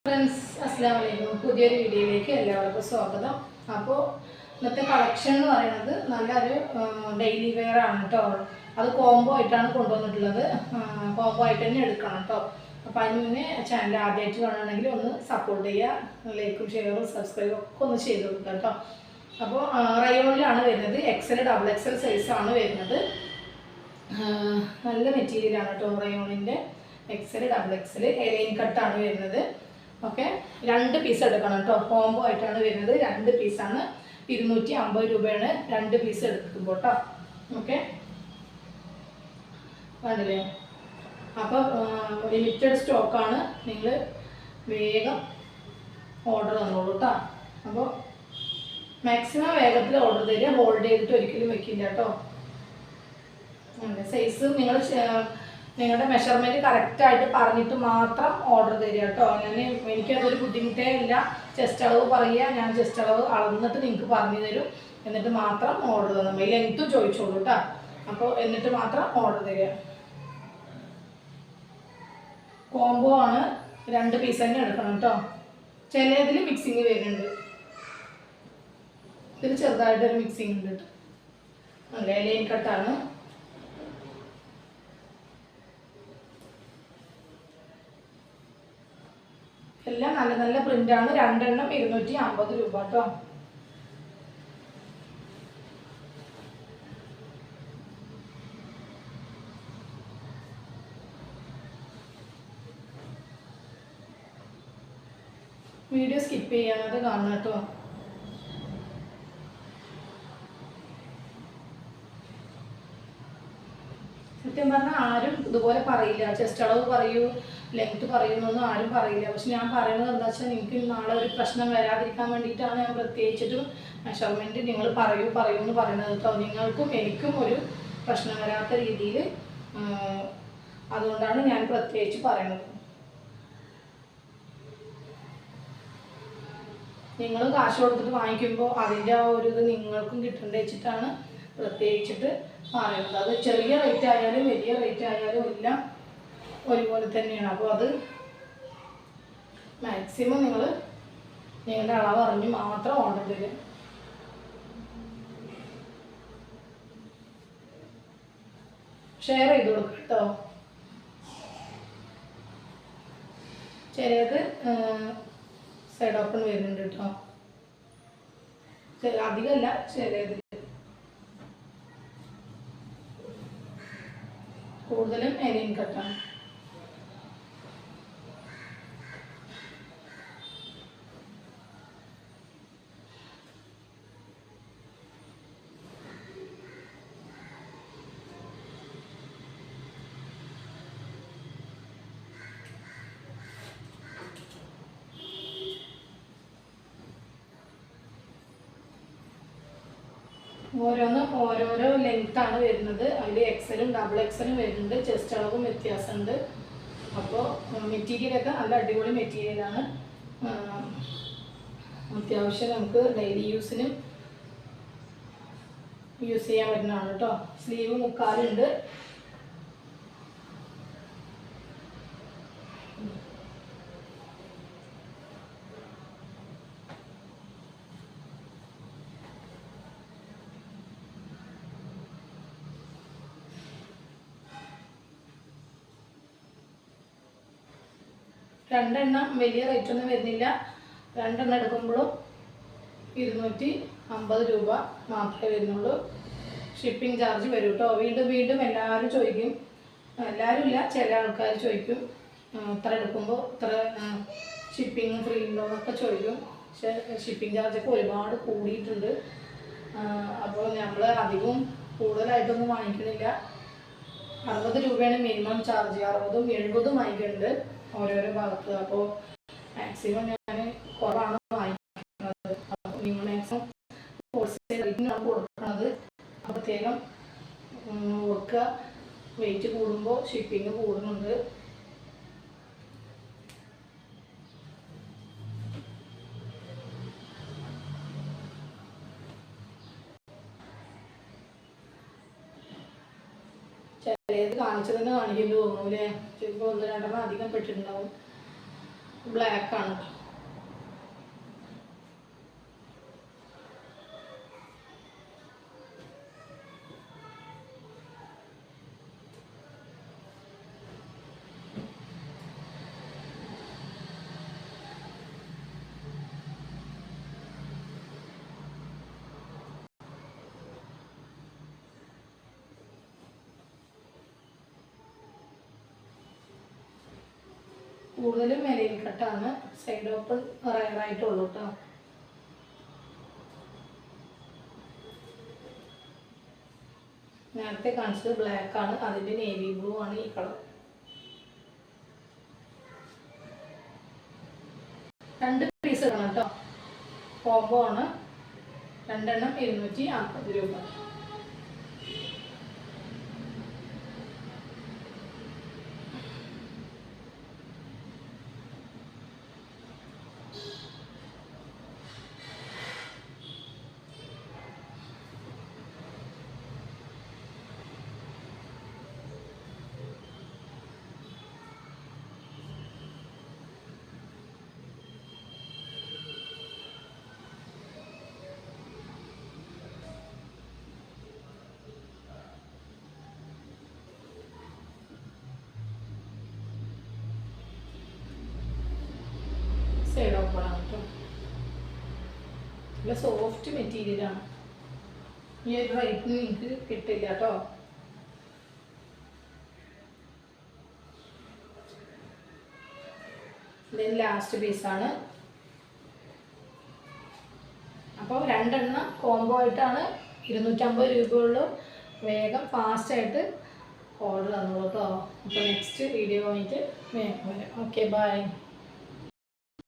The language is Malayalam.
ഫ്രണ്ട്സ്, അസ്സലാമു അലൈക്കും. പുതിയൊരു വീഡിയോയിലേക്ക് എല്ലാവർക്കും സ്വാഗതം. അപ്പോൾ ഇന്നത്തെ കളക്ഷൻ എന്ന് പറയുന്നത് നല്ലൊരു ഡെയിലി വെയർ ആണ് കേട്ടോ. അത് കോംബോ ആയിട്ടാണ് കൊണ്ടുവന്നിട്ടുള്ളത്. കോംബോ ആയിട്ട് തന്നെ എടുക്കണം കേട്ടോ. അപ്പോൾ അതിന് മുന്നേ ചാനൽ ആദ്യമായിട്ട് കാണുകയാണെങ്കിൽ ഒന്ന് സപ്പോർട്ട് ചെയ്യുക. ലൈക്കും ഷെയറും സബ്സ്ക്രൈബും ഒക്കെ ഒന്ന് ചെയ്ത് കൊടുക്കുക കേട്ടോ. അപ്പോൾ റയോണിലാണ് വരുന്നത്. XL XXL സൈസാണ് വരുന്നത്. നല്ല മെറ്റീരിയലാണ് കേട്ടോ. റയോണിൻ്റെ XL XXL എലൈൻ കട്ടാണ് വരുന്നത്. ഓക്കെ, 2 പീസ് എടുക്കണം കേട്ടോ. കോംബോ ആയിട്ടാണ് വരുന്നത്. 2 പീസാണ്. 250 രൂപയാണ് 2 പീസ് എടുക്കുമ്പോൾ കേട്ടോ. ഓക്കെ, കണ്ടില്ലേ? അപ്പോൾ ലിമിറ്റഡ് സ്റ്റോക്കാണ്. നിങ്ങൾ വേഗം ഓർഡർ തന്നോളൂ കേട്ടോ. അപ്പോൾ മാക്സിമം വേഗത്തിൽ ഓർഡർ തരിക. ഹോൾഡ് ചെയ്തിട്ട് ഒരിക്കലും വെക്കില്ല കേട്ടോ. സൈസ് നിങ്ങളുടെ മെഷർമെൻറ്റ് കറക്റ്റായിട്ട് പറഞ്ഞിട്ട് മാത്രം ഓർഡർ തരിക കേട്ടോ. എനിക്കതൊരു ബുദ്ധിമുട്ടേ ഇല്ല. ചെസ്റ്റ് അളവ് പറയുക, ഞാൻ ചെസ്റ്റ് അളവ് അളന്നിട്ട് നിങ്ങൾക്ക് പറഞ്ഞു തരും. എന്നിട്ട് മാത്രം ഓർഡർ തന്നാൽ ലെങ്ത്തും ചോദിച്ചോളൂ കേട്ടോ. അപ്പോൾ എന്നിട്ട് മാത്രം ഓർഡർ തരിക. കോംബോ ആണ്. 2 പീസ് തന്നെ എടുക്കണം കേട്ടോ. ചിലതിൽ മിക്സിങ് വരുന്നുണ്ട്. ഇതിൽ ചെറുതായിട്ടൊരു മിക്സിങ് ഉണ്ട് കേട്ടോ. അല്ലേ, ലൈൻ കട്ടാണ്. എല്ലാം നല്ല നല്ല പ്രിൻ്റാണ്. 2 എണ്ണം 250 രൂപ കേട്ടോ. വീഡിയോ സ്കിപ്പ് ചെയ്യാതെ കാണണം കേട്ടോ. സത്യം പറഞ്ഞാൽ ആരും ഇതുപോലെ പറയില്ല. ചെസ്റ്റ് അളവ് പറയൂ, ലെങ്ത് പറയുന്നൊന്നും ആരും പറയില്ല. പക്ഷെ ഞാൻ പറയുന്നത് എന്താ വെച്ചാൽ, നിങ്ങൾക്ക് നാളെ ഒരു പ്രശ്നം വരാതിരിക്കാൻ വേണ്ടിയിട്ടാണ് ഞാൻ പ്രത്യേകിച്ചിട്ടും മെഷർമെൻറ്റ് നിങ്ങൾ പറയൂ എന്ന് പറയുന്നത് കേട്ടോ. നിങ്ങൾക്കും എനിക്കും ഒരു പ്രശ്നം വരാത്ത രീതിയിൽ. അതുകൊണ്ടാണ് ഞാൻ പ്രത്യേകിച്ച് പറയുന്നത്. നിങ്ങളും കാശ് കൊടുത്തിട്ട് വാങ്ങിക്കുമ്പോൾ അതിൻ്റെ ആ ഒരു ഇത് നിങ്ങൾക്കും കിട്ടേണ്ട വെച്ചിട്ടാണ് പ്രത്യേകിച്ചിട്ട് പറയുന്നത്. അത് ചെറിയ റേറ്റ് ആയാലും വലിയ റേറ്റ് ആയാലും എല്ലാം ഒരുപോലെ തന്നെയാണ്. അപ്പോൾ അത് മാക്സിമം നിങ്ങളുടെ അളവ് അറിഞ്ഞ് മാത്രം ഓർഡർ തരും. ഷെയർ ചെയ്ത് കൊടുക്കുക കേട്ടോ. ചിലത് സൈഡ് ഓപ്പൺ വരുന്നുണ്ട് കേട്ടോ. അധികമല്ല, ചിലത്. കൂടുതലും എലൈൻ കട്ടാണ്. ഓരോന്നും ഓരോരോ ലെങ്ത്താണ് വരുന്നത്. അതിൽ XL XXL വരുന്നുണ്ട്. ചെസ്റ്റ് അളവും വ്യത്യാസമുണ്ട്. അപ്പോൾ മെറ്റീരിയലൊക്കെ നല്ല അടിപൊളി മെറ്റീരിയലാണ്. അത്യാവശ്യം നമുക്ക് ഡെയിലി യൂസിനും യൂസ് ചെയ്യാൻ പറ്റുന്നതാണ് കേട്ടോ. സ്ലീവ് മുക്കാലുണ്ട്. രണ്ടെണ്ണം വലിയ റേറ്റ് ഒന്നും വരുന്നില്ല. 2 എണ്ണം എടുക്കുമ്പോഴും 250 രൂപ മാത്രമേ വരുന്നുള്ളൂ. ഷിപ്പിംഗ് ചാർജ് വരും കേട്ടോ. വീണ്ടും എല്ലാവരും ചോദിക്കും. എല്ലാവരും ഇല്ല, ചില ആൾക്കാർ ചോദിക്കും, ഇത്ര എടുക്കുമ്പോൾ ഇത്ര ഷിപ്പിംഗ് ഫ്രീ ഉണ്ടോ എന്നൊക്കെ ചോദിക്കും. പക്ഷേ ഷിപ്പിംഗ് ചാർജൊക്കെ ഒരുപാട് കൂടിയിട്ടുണ്ട്. അപ്പോൾ നമ്മൾ അധികം കൂടുതലായിട്ടൊന്നും വാങ്ങിക്കണില്ല. 60 രൂപയാണ് മിനിമം ചാർജ്. 60ഉം 70ഉം വാങ്ങിക്കുന്നുണ്ട് ഓരോരോ ഭാഗത്ത്. അപ്പോൾ മാക്സിമം ഞാൻ കുറവാണ് വാങ്ങിക്കുന്നത്. അപ്പോൾ നിങ്ങൾ മാക്സിമം ഹോൾസെയിൽ റേറ്റിനാണ് കൊടുക്കുന്നത്. പ്രത്യേകം കൊടുക്കുക. വെയിറ്റ് കൂടുമ്പോൾ ഷിപ്പിംഗ് കൂടുന്നുണ്ട്. ചിലത് കാണിച്ചതെന്ന് കാണിക്കേണ്ടി തോന്നൂലേ? ചിലപ്പോൾ 1-2 അധികം പെട്ടിട്ടുണ്ടാവും. ബ്ലാക്ക് ആണ്. കൂടുതലും മെലീൻ കട്ടാണ്, സൈഡ് ഓപ്പൺ റയറായിട്ടുള്ളൂ കേട്ടോ. നേരത്തെ കാണിച്ചത് ബ്ലാക്ക് ആണ്, അതിൻ്റെ നേവി ബ്ലൂ ആണ് ഈ കളർ. 2 പീസ് ഇടണം കേട്ടോ. കോംബോ ആണ്. 2 എണ്ണം 250 രൂപ. സൈഡ് ഓപ്പൺ ആണ് കേട്ടോ. നല്ല സോഫ്റ്റ് മെറ്റീരിയലാണ്. ഈ ഒരു റേറ്റിന് നിങ്ങൾക്ക് കിട്ടില്ല കേട്ടോ. ഇതിന് ലാസ്റ്റ് പീസാണ്. അപ്പോൾ 2 എണ്ണം കോംബോ ആയിട്ടാണ് 250 രൂപയുള്ളൂ. വേഗം ഫാസ്റ്റായിട്ട് ഓർഡർ തന്നോളൂ കേട്ടോ. അപ്പോൾ നെക്സ്റ്റ് വീഡിയോ ആയിട്ട് വേഗം വരാം. Okay, by.